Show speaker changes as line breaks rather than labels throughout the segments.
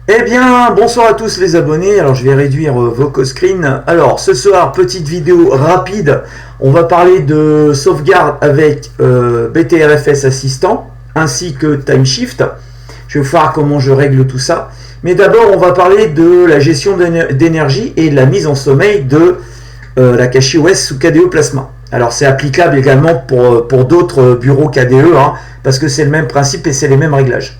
Eh bien, bonsoir à tous les abonnés. Alors, je vais réduire vos co-screens. Alors, ce soir, petite vidéo rapide. On va parler de sauvegarde avec BTRFS Assistant ainsi que Timeshift. Je vais vous voir comment je règle tout ça. Mais d'abord, on va parler de la gestion d'énergie et de la mise en sommeil de la CachyOS sous KDE Plasma. Alors, c'est applicable également pour d'autres bureaux KDE, parce que c'est le même principe et c'est les mêmes réglages.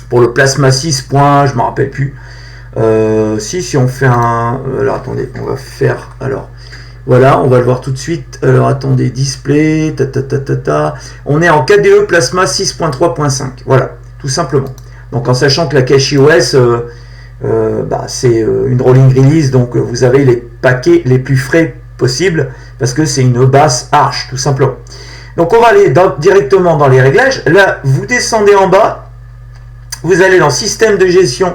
Pour le Plasma 6. Je me rappelle plus. Si on fait un... alors attendez, on va faire... Alors, voilà, on va le voir tout de suite. Alors attendez, display, on est en KDE Plasma 6.3.5. Voilà, tout simplement. Donc en sachant que la CachyOS, c'est une rolling release, donc vous avez les paquets les plus frais possibles, parce que c'est une base Arch, tout simplement. Donc on va aller directement dans les réglages. Là, vous descendez en bas. Vous allez dans système de gestion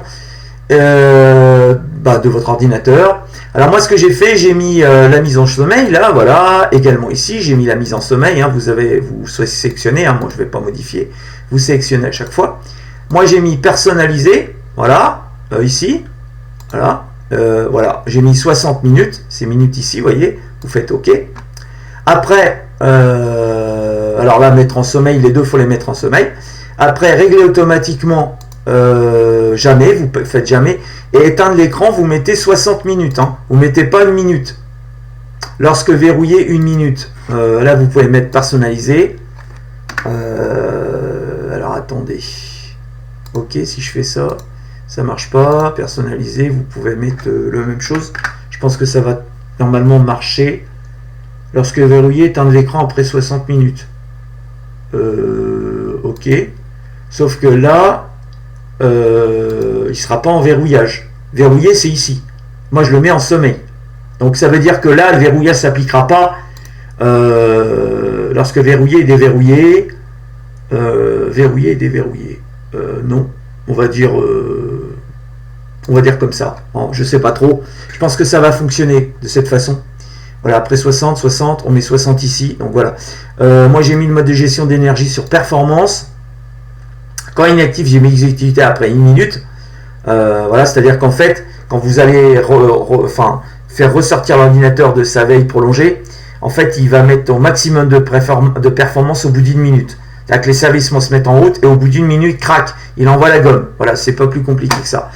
de votre ordinateur. Alors moi, ce que j'ai fait, j'ai mis la mise en sommeil là, voilà. Également ici, j'ai mis la mise en sommeil. Vous sélectionnez. Moi, je ne vais pas modifier. Vous sélectionnez à chaque fois. Moi, j'ai mis personnalisé. Voilà, ici. Voilà, voilà. J'ai mis 60 minutes. C'est minutes ici, vous voyez. Vous faites OK. Après, alors là, mettre en sommeil. Les deux, il faut les mettre en sommeil. Après, régler automatiquement, jamais, vous faites jamais. Et éteindre l'écran, vous mettez 60 minutes. Vous ne mettez pas une minute. Lorsque verrouillé, une minute. Là, vous pouvez mettre personnalisé. Alors, attendez. OK, si je fais ça, ça marche pas. Personnalisé, vous pouvez mettre la même chose. Je pense que ça va normalement marcher. Lorsque verrouillé, éteindre l'écran après 60 minutes. OK. Sauf que là, il ne sera pas en verrouillage. Verrouillé, c'est ici. Moi, je le mets en sommeil. Donc, ça veut dire que là, le verrouillage ne s'appliquera pas lorsque verrouillé et déverrouillé. Verrouillé et déverrouillé. Non, on va dire comme ça. Bon, je ne sais pas trop. Je pense que ça va fonctionner de cette façon. Voilà, après 60, on met 60 ici. Donc, voilà. Moi, j'ai mis le mode de gestion d'énergie sur performance. Quand inactif, j'ai mis l'exécutivité après une minute. Voilà, c'est-à-dire qu'en fait, quand vous allez faire ressortir l'ordinateur de sa veille prolongée, en fait, il va mettre au maximum de performance au bout d'une minute. C'est-à-dire que les services vont se mettre en route et au bout d'une minute, crac, il envoie la gomme. Voilà, c'est pas plus compliqué que ça.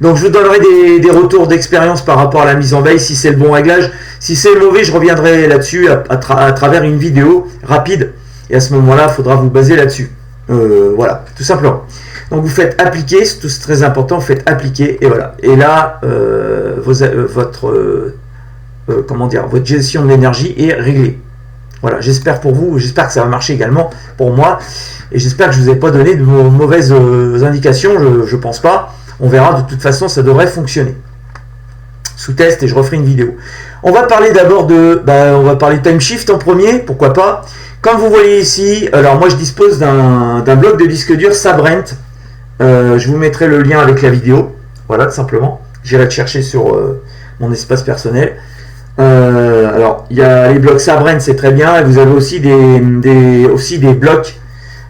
Donc, je vous donnerai des retours d'expérience par rapport à la mise en veille, si c'est le bon réglage. Si c'est mauvais, je reviendrai là-dessus à travers une vidéo rapide. Et à ce moment-là, il faudra vous baser là-dessus. Voilà, tout simplement. Donc vous faites appliquer, c'est très important, vous faites appliquer et voilà. Et là, votre gestion de l'énergie est réglée. Voilà, j'espère pour vous, j'espère que ça va marcher également pour moi. Et j'espère que je ne vous ai pas donné de mauvaises indications, je pense pas. On verra, de toute façon, ça devrait fonctionner. Sous test et je referai une vidéo. On va parler d'abord on va parler Timeshift en premier, pourquoi pas. Comme vous voyez ici, alors moi je dispose d'un bloc de disque dur Sabrent. Je vous mettrai le lien avec la vidéo. Voilà, tout simplement. J'irai le chercher sur mon espace personnel. Alors, il y a les blocs Sabrent, c'est très bien. Et vous avez aussi des blocs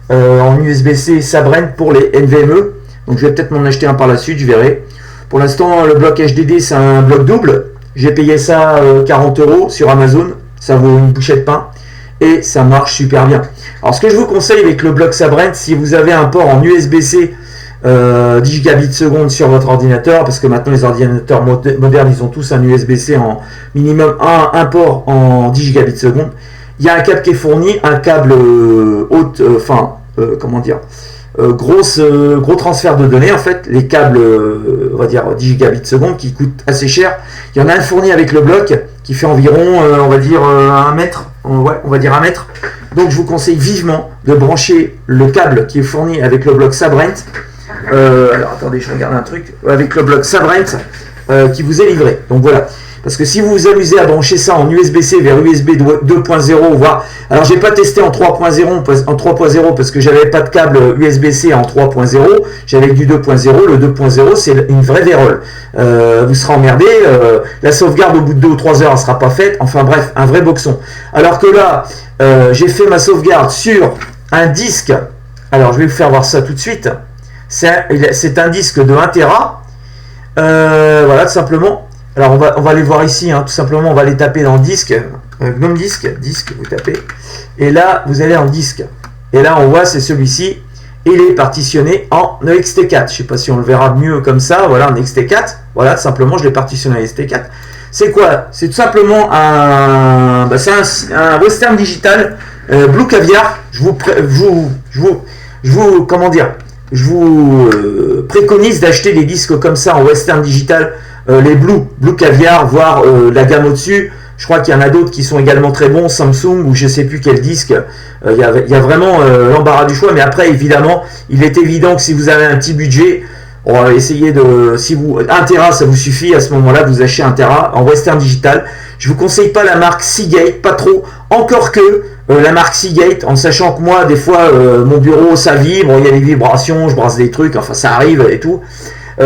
en USB-C Sabrent pour les NVMe. Donc, je vais peut-être m'en acheter un par la suite, je verrai. Pour l'instant, le bloc HDD, c'est un bloc double. J'ai payé ça 40 € sur Amazon. Ça vaut une bouchée de pain. Et ça marche super bien. Alors, ce que je vous conseille avec le bloc Sabrent, si vous avez un port en USB-C 10 gigabits seconde sur votre ordinateur, parce que maintenant les ordinateurs modernes, ils ont tous un USB-C en minimum un port en 10 gigabits seconde. Il y a un câble qui est fourni, un câble gros transfert de données en fait, les câbles on va dire 10 gigabits seconde qui coûtent assez cher. Il y en a un fourni avec le bloc qui fait environ on va dire 1 mètre. Ouais, on va dire 1 mètre. Donc je vous conseille vivement de brancher le câble qui est fourni avec le bloc Sabrent. Alors attendez, je regarde un truc. Avec le bloc Sabrent qui vous est livré. Donc voilà. Parce que si vous vous amusez à brancher ça en USB-C vers USB 2.0, voire... Alors, j'ai pas testé en 3.0 parce que j'avais pas de câble USB-C en 3.0. J'avais du 2.0. Le 2.0, c'est une vraie vérole. Vous serez emmerdé. La sauvegarde au bout de 2 ou 3 heures, elle sera pas faite. Enfin bref, un vrai boxon. Alors que là, j'ai fait ma sauvegarde sur un disque. Alors, je vais vous faire voir ça tout de suite. C'est un disque de 1 Tera. Voilà, tout simplement. Alors on va les voir ici, hein, tout simplement, on va les taper dans disque, GNOME disque, vous tapez, et là vous allez en disque, et là on voit c'est celui-ci, il est partitionné en ext4, je sais pas si on le verra mieux comme ça, voilà, en ext4, voilà, tout simplement je l'ai partitionné en ext4, c'est quoi? C'est tout simplement un Western Digital Blue Caviar, je vous préconise d'acheter des disques comme ça en Western Digital, les Blue Caviar, voire la gamme au-dessus. Je crois qu'il y en a d'autres qui sont également très bons, Samsung ou je sais plus quel disque. Il y a vraiment l'embarras du choix, mais après évidemment, il est évident que si vous avez un petit budget, on va essayer de, si vous 1 Tera ça vous suffit, à ce moment-là vous achetez 1 Tera en Western Digital. Je vous conseille pas la marque Seagate, pas trop, encore que la marque Seagate, en sachant que moi des fois mon bureau ça vibre, il y a des vibrations, je brasse des trucs, enfin ça arrive et tout.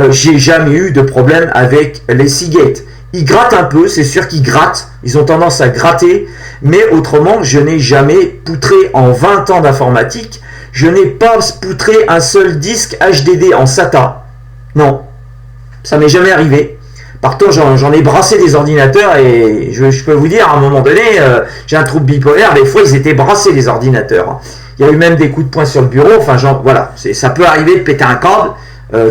J'ai jamais eu de problème avec les Seagate. Ils grattent un peu, c'est sûr qu'ils grattent, ils ont tendance à gratter, mais autrement, je n'ai jamais poutré en 20 ans d'informatique, je n'ai pas poutré un seul disque HDD en SATA. Non, ça m'est jamais arrivé. Par contre, j'en ai brassé des ordinateurs et je peux vous dire, à un moment donné, j'ai un trouble bipolaire, des fois ils étaient brassés les ordinateurs. Il y a eu même des coups de poing sur le bureau, enfin voilà, ça peut arriver de péter un câble.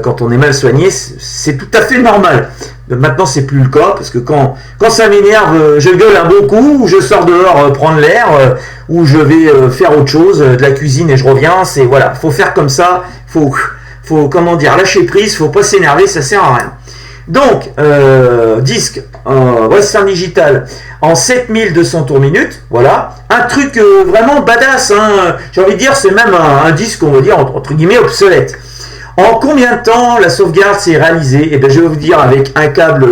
Quand on est mal soigné, c'est tout à fait normal. Maintenant, c'est plus le cas parce que quand ça m'énerve, je gueule un bon coup, ou je sors dehors prendre l'air, ou je vais faire autre chose, de la cuisine et je reviens. C'est voilà, faut faire comme ça. Faut comment dire, lâcher prise. Faut pas s'énerver, ça sert à rien. Donc, disque Western Digital en 7200 tours minute, voilà, un truc vraiment badass. Hein. J'ai envie de dire, c'est même un disque, on va dire entre guillemets obsolète. En combien de temps la sauvegarde s'est réalisée? Eh bien, je vais vous dire avec un câble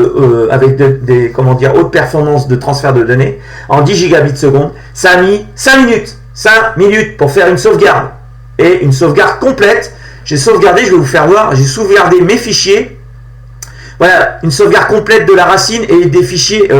avec des haute performance de transfert de données en 10 gigabits seconde, ça a mis 5 minutes. 5 minutes pour faire une sauvegarde. Et une sauvegarde complète. J'ai sauvegardé, je vais vous faire voir, j'ai sauvegardé mes fichiers. Voilà, une sauvegarde complète de la racine et des fichiers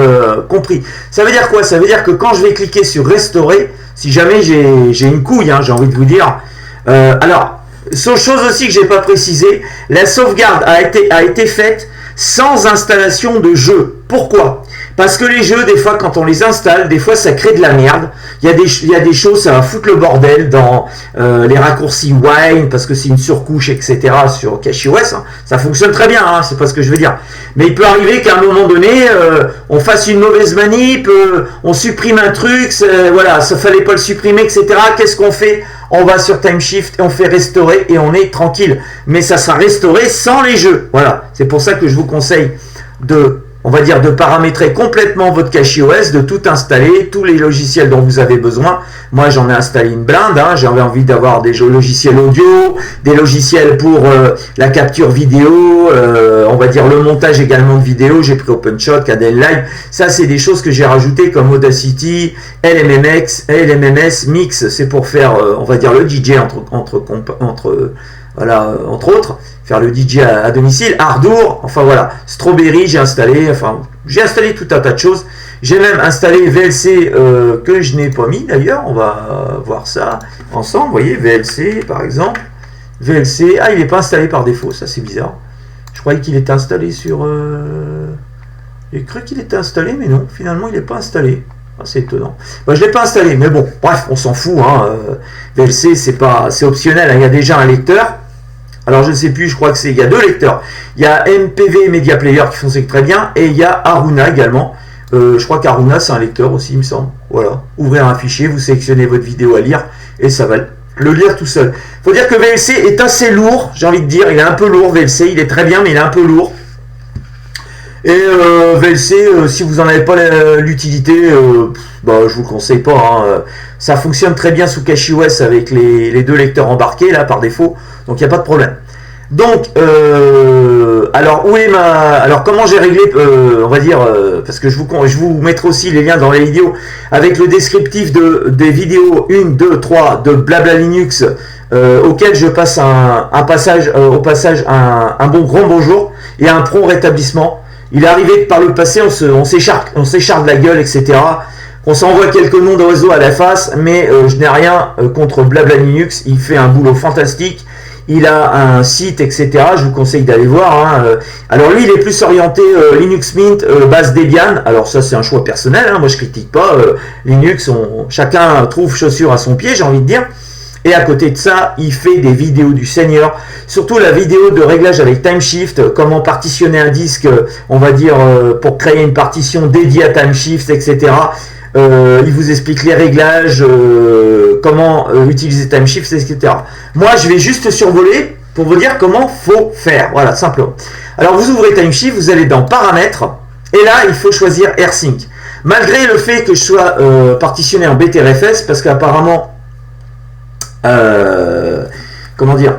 compris. Ça veut dire quoi? Ça veut dire que quand je vais cliquer sur restaurer, si jamais j'ai une couille, hein, j'ai envie de vous dire. Alors, chose aussi que j'ai pas précisé, la sauvegarde a été faite sans installation de jeu. Pourquoi? Parce que les jeux, des fois, quand on les installe, des fois, ça crée de la merde. Il y a des choses, ça va foutre le bordel dans les raccourcis Wine, parce que c'est une surcouche, etc. sur CachyOS. Hein. Ça fonctionne très bien, hein, c'est pas ce que je veux dire. Mais il peut arriver qu'à un moment donné, on fasse une mauvaise manip, on supprime un truc, voilà, ça fallait pas le supprimer, etc. Qu'est-ce qu'on fait? On va sur Timeshift et on fait restaurer et on est tranquille. Mais ça sera restauré sans les jeux. Voilà, c'est pour ça que je vous conseille de paramétrer complètement votre CachyOS, de tout installer, tous les logiciels dont vous avez besoin. Moi, j'en ai installé une blinde, hein. J'avais envie d'avoir des logiciels audio, des logiciels pour la capture vidéo, on va dire le montage également de vidéo. J'ai pris OpenShot, KDLive. Ça, c'est des choses que j'ai rajoutées comme Audacity, LMMS, Mix. C'est pour faire, on va dire, le DJ entre autres, faire le DJ à domicile, Ardour, enfin voilà, Strawberry j'ai installé tout un tas de choses. J'ai même installé VLC que je n'ai pas mis d'ailleurs, on va voir ça ensemble. Vous voyez, VLC par exemple, VLC, il n'est pas installé par défaut, ça c'est bizarre. Je croyais qu'il était installé sur... J'ai cru qu'il était installé, mais non, finalement il n'est pas installé. C'est étonnant. Je ne l'ai pas installé, mais bon, bref, on s'en fout. Hein. VLC, c'est optionnel, hein. Il y a déjà un lecteur. Alors je ne sais plus, je crois il y a 2 lecteurs. Il y a MPV Media Player qui fonctionne très bien, et il y a Aruna également. Je crois qu'Aruna c'est un lecteur aussi, il me semble. Voilà, ouvrir un fichier, vous sélectionnez votre vidéo à lire, et ça va le lire tout seul. Il faut dire que VLC est assez lourd, j'ai envie de dire, il est un peu lourd VLC, il est très bien, mais il est un peu lourd. Et VLC, si vous n'en avez pas l'utilité, je vous le conseille pas. Hein. Ça fonctionne très bien sous CachyOS avec les 2 lecteurs embarqués là par défaut, donc il n'y a pas de problème. Donc, alors comment j'ai réglé, on va dire, parce que je vous mettrai aussi les liens dans les vidéos avec le descriptif des vidéos 1, 2, 3 de Blabla Linux, auquel je passe au passage un bon grand bonjour et un prompt rétablissement. Il est arrivé que par le passé, on s'écharpe de la gueule, etc. On s'envoie quelques noms d'oiseaux à la face, mais je n'ai rien contre Blabla Linux. Il fait un boulot fantastique. il a un site, etc. Je vous conseille d'aller voir. Hein. Alors lui, il est plus orienté Linux Mint, base Debian. Alors ça, c'est un choix personnel. Hein. Moi, je critique pas Linux. Chacun trouve chaussure à son pied, j'ai envie de dire. Et à côté de ça, il fait des vidéos du Seigneur, surtout la vidéo de réglage avec TimeShift, comment partitionner un disque, on va dire, pour créer une partition dédiée à TimeShift, etc. Il vous explique les réglages, comment utiliser TimeShift, etc. Moi, je vais juste survoler pour vous dire comment faut faire, voilà, simplement. Alors, vous ouvrez TimeShift, vous allez dans Paramètres, et là, il faut choisir AirSync. Malgré le fait que je sois partitionné en BTRFS, parce qu'apparemment, comment dire,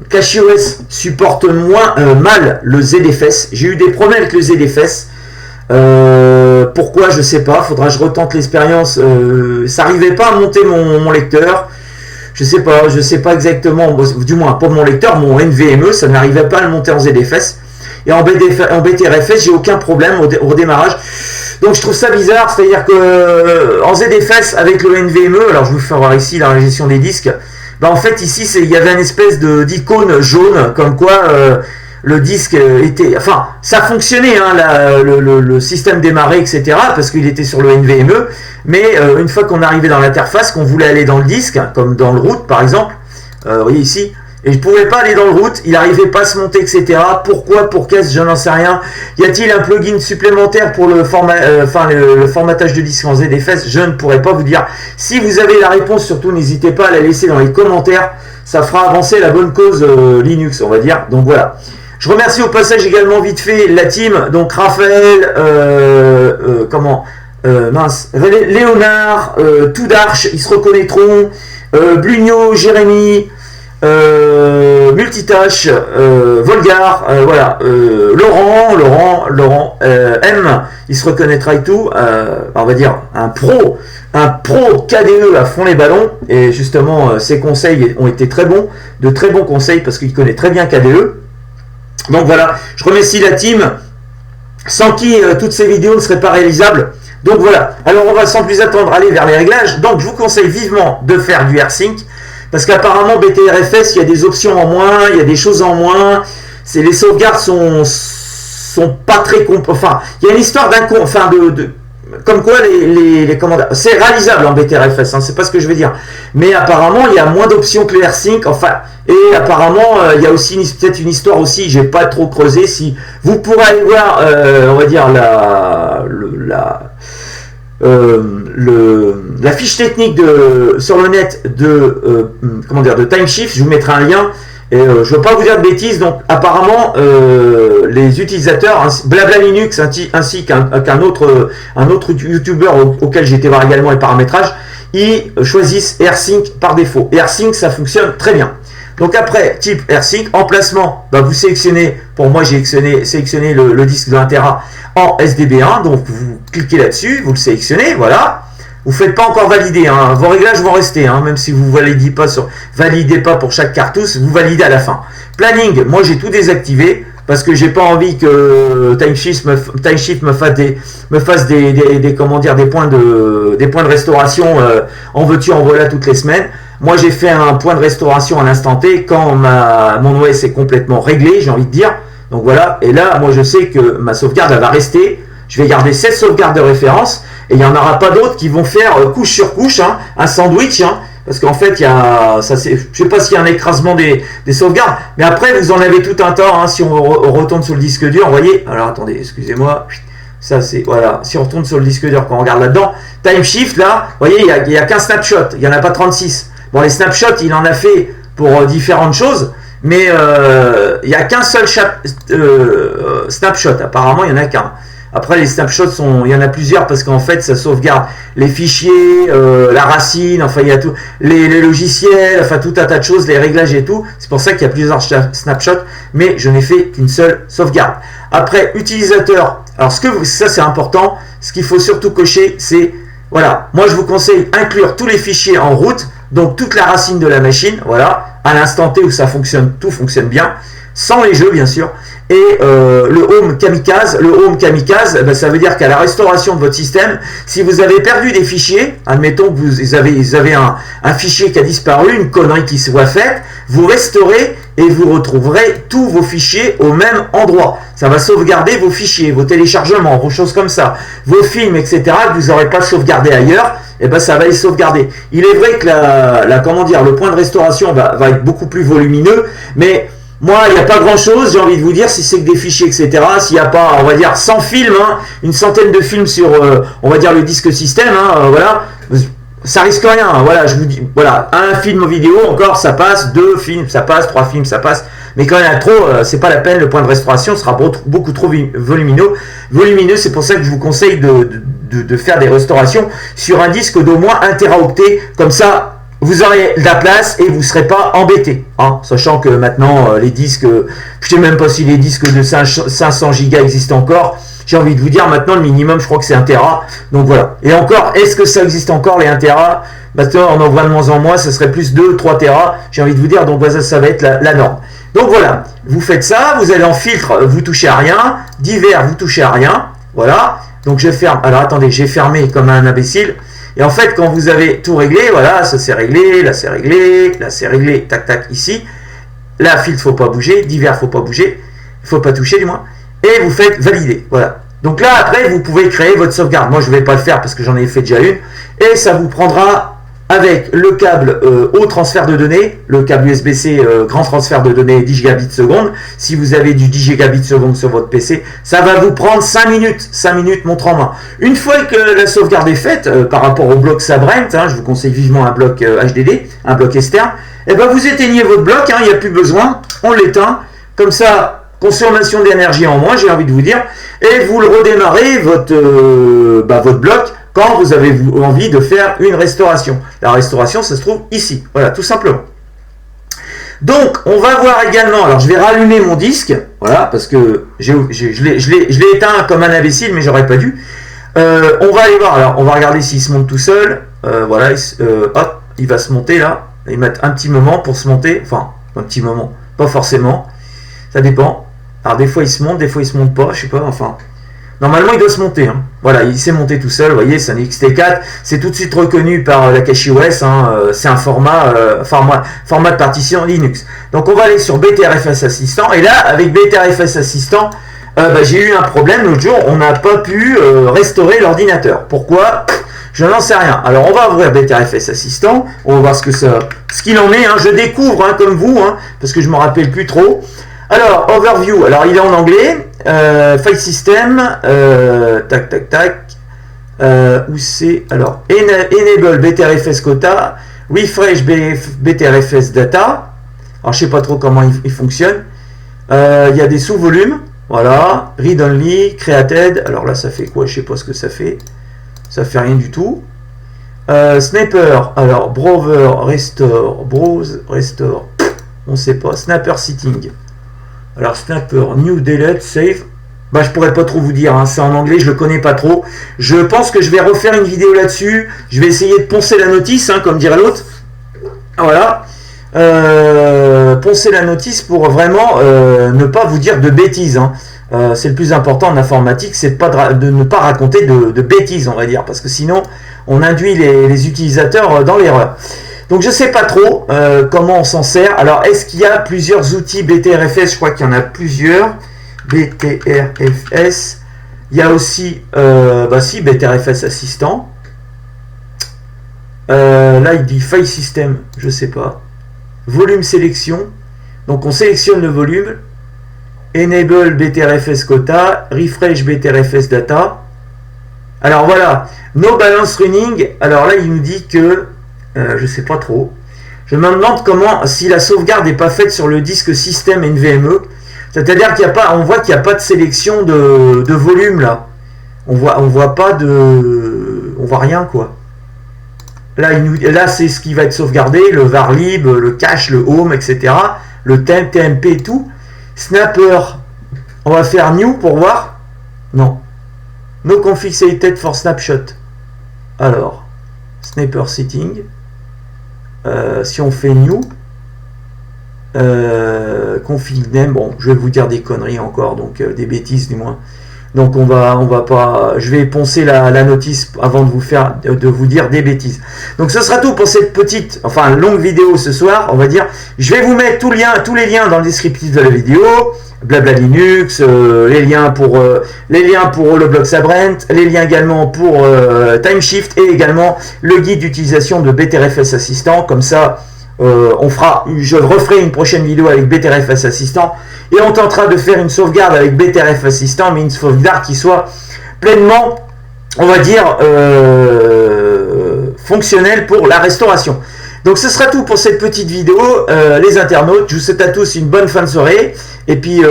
CachyOS supporte mal le ZFS. J'ai eu des problèmes avec le ZFS. Pourquoi, je sais pas, faudra que je retente l'expérience. Ça n'arrivait pas à monter mon lecteur. Je sais pas exactement, du moins pour mon lecteur, mon NVMe, ça n'arrivait pas à le monter en ZFS. Et en BTRFS, j'ai aucun problème au démarrage. Donc je trouve ça bizarre, c'est-à-dire que en ZFS avec le NVMe, alors je vous fais voir ici la gestion des disques, bah en fait ici il y avait une espèce d'icône jaune, comme quoi le disque était, enfin ça fonctionnait, hein, le système démarrait, etc. parce qu'il était sur le NVMe, mais une fois qu'on arrivait dans l'interface, qu'on voulait aller dans le disque, comme dans le root par exemple, vous voyez ici, et je ne pouvais pas aller dans le root, il n'arrivait pas à se monter, etc. Pourquoi, pour qu'est-ce, je n'en sais rien. Y a-t-il un plugin supplémentaire pour le formatage de disque en ZFS? Je ne pourrais pas vous dire. Si vous avez la réponse, surtout n'hésitez pas à la laisser dans les commentaires. Ça fera avancer la bonne cause Linux, on va dire. Donc voilà. Je remercie au passage également vite fait la team. Donc Raphaël, Léonard, Toudarche, ils se reconnaîtront. Blugno, Jérémy. Multitâche, Volgar, voilà, Laurent, M, il se reconnaîtra et tout, on va dire un pro KDE à fond les ballons, et justement ses conseils ont été très bons, de très bons conseils parce qu'il connaît très bien KDE. Donc voilà, je remercie la team sans qui toutes ces vidéos ne seraient pas réalisables. Donc voilà, alors on va sans plus attendre aller vers les réglages. Donc je vous conseille vivement de faire du AirSync. Parce qu'apparemment BTRFS, il y a des options en moins, il y a des choses en moins. Les sauvegardes sont pas très enfin, il y a une histoire comme quoi les commandes, c'est réalisable en BTRFS, hein, c'est pas ce que je veux dire. Mais apparemment, il y a moins d'options que le AirSync. Enfin, et apparemment, il y a aussi peut-être une histoire aussi. J'ai pas trop creusé. Si vous pourrez aller voir, on va dire la fiche technique sur le net de TimeShift, je vous mettrai un lien, et je ne veux pas vous dire de bêtises. Donc apparemment les utilisateurs, Blabla Linux ainsi qu'un autre youtubeur auquel j'ai été voir également les paramétrages, ils choisissent AirSync par défaut. AirSync, ça fonctionne très bien. Donc après, type AirSync, emplacement, vous sélectionnez, pour moi j'ai sélectionné le disque de 1 Tera en SDB1, donc vous cliquez là-dessus, vous le sélectionnez, voilà. Vous ne faites pas encore valider, hein. Vos réglages vont rester, hein, même si vous ne validez pas pour chaque cartouche, vous validez à la fin. Planning, moi j'ai tout désactivé, parce que j'ai pas envie que TimeShift me fasse des points de restauration en veux-tu en voilà toutes les semaines. Moi j'ai fait un point de restauration à l'instant T quand mon OS est complètement réglé, j'ai envie de dire. Donc voilà, et là moi je sais que ma sauvegarde elle va rester. Je vais garder 7 sauvegardes de référence, et il n'y en aura pas d'autres qui vont faire couche sur couche, hein, un sandwich, hein, parce qu'en fait, je ne sais pas s'il y a un écrasement des sauvegardes, mais après, vous en avez tout un tas, hein, si on retourne sur le disque dur, vous voyez, alors attendez, excusez-moi, ça c'est, voilà, si on retourne sur le disque dur, quand on regarde là-dedans, TimeShift, là, vous voyez, il n'y a qu'un snapshot, il n'y en a pas 36. Bon, les snapshots, il en a fait pour différentes choses, mais il n'y a qu'un seul snapshot, apparemment, il n'y en a qu'un. Après, les snapshots, il y en a plusieurs parce qu'en fait, ça sauvegarde les fichiers, la racine, enfin, il y a tout, les logiciels, enfin, tout un tas de choses, les réglages et tout. C'est pour ça qu'il y a plusieurs snapshots, mais je n'ai fait qu'une seule sauvegarde. Après, utilisateur, alors ça c'est important, ce qu'il faut surtout cocher, c'est, voilà, moi je vous conseille inclure tous les fichiers en route, donc toute la racine de la machine, voilà, à l'instant T où tout fonctionne bien. sans les jeux bien sûr. Et le Home Kamikaze, ça veut dire qu'à la restauration de votre système, si vous avez perdu des fichiers, admettons que vous avez un fichier qui a disparu, une connerie qui soit faite, vous restaurez et vous retrouverez tous vos fichiers au même endroit. Ça va sauvegarder vos fichiers, vos téléchargements, vos choses comme ça, vos films, etc. que vous n'aurez pas sauvegardé ailleurs. Et ben ça va les sauvegarder. Il est vrai que le point de restauration va être beaucoup plus volumineux, mais moi, il n'y a pas grand chose, j'ai envie de vous dire, si c'est que des fichiers, etc. S'il n'y a pas, on va dire, 100 films, hein, une centaine de films sur, on va dire, le disque système, hein, voilà, ça risque rien. Hein, voilà, je vous dis, voilà, un film vidéo, encore, ça passe, 2 films, ça passe, 3 films, ça passe. Mais quand il y en a trop, c'est pas la peine, le point de restauration sera beaucoup trop volumineux. C'est pour ça que je vous conseille de faire des restaurations sur un disque d'au moins 1 teraoctet, comme ça, vous aurez de la place et vous ne serez pas embêté, hein, sachant que maintenant les disques, je ne sais même pas si les disques de 500 gigas existent encore. J'ai envie de vous dire, maintenant le minimum je crois que c'est 1 Tera, donc voilà. Et encore, est-ce que ça existe encore les 1 Tera? Maintenant on en voit de moins en moins, ça serait plus 2-3 Tera, j'ai envie de vous dire, donc voilà, ça va être la norme. Donc voilà, vous faites ça, vous allez en filtre, vous touchez à rien, divers, vous touchez à rien, voilà. Donc je ferme, alors attendez, j'ai fermé comme un imbécile. Et en fait, quand vous avez tout réglé, voilà, ça c'est réglé, là c'est réglé, là c'est réglé, tac tac, ici. Là, filtre, faut pas bouger, divers, faut pas bouger, faut pas toucher du moins. Et vous faites valider, voilà. Donc là, après, vous pouvez créer votre sauvegarde. Moi, je ne vais pas le faire parce que j'en ai fait déjà une. Et ça vous prendra avec le câble haut transfert de données, le câble USB-C grand transfert de données 10 gigabits seconde. Si vous avez du 10 gigabits seconde sur votre PC, ça va vous prendre 5 minutes. 5 minutes montre en main. Une fois que la sauvegarde est faite, par rapport au bloc Sabrent, hein, je vous conseille vivement un bloc HDD, un bloc externe, et ben vous éteignez votre bloc, il n'y a plus besoin, on l'éteint. Comme ça, consommation d'énergie en moins, j'ai envie de vous dire, et vous le redémarrez, votre bloc, quand vous avez envie de faire une restauration. La restauration, ça se trouve ici. Voilà, tout simplement. Donc, on va voir également, alors je vais rallumer mon disque, voilà, parce que je l'ai éteint comme un imbécile, mais j'aurais pas dû. On va aller voir, alors on va regarder s'il se monte tout seul. Voilà, hop, il va se monter là. Il va mettre un petit moment pour se monter, enfin, un petit moment, pas forcément, ça dépend. Alors des fois il se monte, des fois il se monte pas, je sais pas, enfin... Normalement, il doit se monter. Hein. Voilà, il s'est monté tout seul. Vous voyez, c'est un XT4. C'est tout de suite reconnu par la cache OS. Hein. C'est un format de partition Linux. Donc, on va aller sur BTRFS Assistant. Et là, avec BTRFS Assistant, j'ai eu un problème l'autre jour. On n'a pas pu restaurer l'ordinateur. Pourquoi? Je n'en sais rien. Alors, on va ouvrir BTRFS Assistant. On va voir ce qu'il en est. Hein. Je découvre, hein, comme vous, hein, parce que je ne me rappelle plus trop. Alors, Overview. Alors, il est en anglais. File System, tac tac tac, où c'est, alors Enable BTRFS Quota, Refresh BTRFS Data, alors je sais pas trop comment il fonctionne, il y a des sous-volumes, voilà, Read Only, Created, alors là ça fait quoi, je sais pas ce que ça fait rien du tout, Snapper, alors Browser, Browse, Restore, on sait pas, Snapper Setting. Alors Snapper, New Delete, Save, je pourrais pas trop vous dire, hein, c'est en anglais, je le connais pas trop. Je pense que je vais refaire une vidéo là-dessus. Je vais essayer de poncer la notice, hein, comme dirait l'autre. Voilà. Poncer la notice pour vraiment ne pas vous dire de bêtises. Hein. C'est le plus important en informatique, c'est de ne pas raconter de bêtises, on va dire, parce que sinon on induit les utilisateurs dans l'erreur. Donc je ne sais pas trop comment on s'en sert. Alors est-ce qu'il y a plusieurs outils BTRFS? Je crois qu'il y en a plusieurs. BTRFS. Il y a aussi si, BTRFS Assistant. Là il dit File System, je ne sais pas. Volume sélection. Donc on sélectionne le volume. Enable BTRFS Quota. Refresh BTRFS Data. Alors voilà. No Balance Running. Alors là il nous dit que je sais pas trop. Je me demande si la sauvegarde n'est pas faite sur le disque système NVMe. C'est-à-dire qu'il n'y a pas, on voit qu'il n'y a pas de sélection de volume là. On voit rien quoi. Là c'est ce qui va être sauvegardé, le varlib, le cache, le home, etc. Le temp, TMP et tout. Snapper, on va faire new pour voir. Non. No config selected for snapshot. Alors, Snapper setting. Si on fait new, config name, bon, je vais vous dire des conneries encore, donc des bêtises du moins. Donc on va pas, je vais poncer la notice avant de vous dire des bêtises. Donc ce sera tout pour cette petite, enfin longue vidéo ce soir, on va dire. Je vais vous mettre tous les liens dans le descriptif de la vidéo, Blabla Linux, les liens pour le blog Sabrent, les liens également pour Timeshift et également le guide d'utilisation de BTRFS Assistant. Comme ça, je referai une prochaine vidéo avec BTRFS Assistant et on tentera de faire une sauvegarde avec BTRF Assistant, mais une sauvegarde qui soit pleinement, on va dire, fonctionnelle pour la restauration. Donc ce sera tout pour cette petite vidéo, les internautes. Je vous souhaite à tous une bonne fin de soirée et puis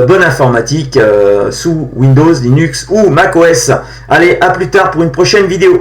bonne informatique sous Windows, Linux ou macOS. Allez, à plus tard pour une prochaine vidéo.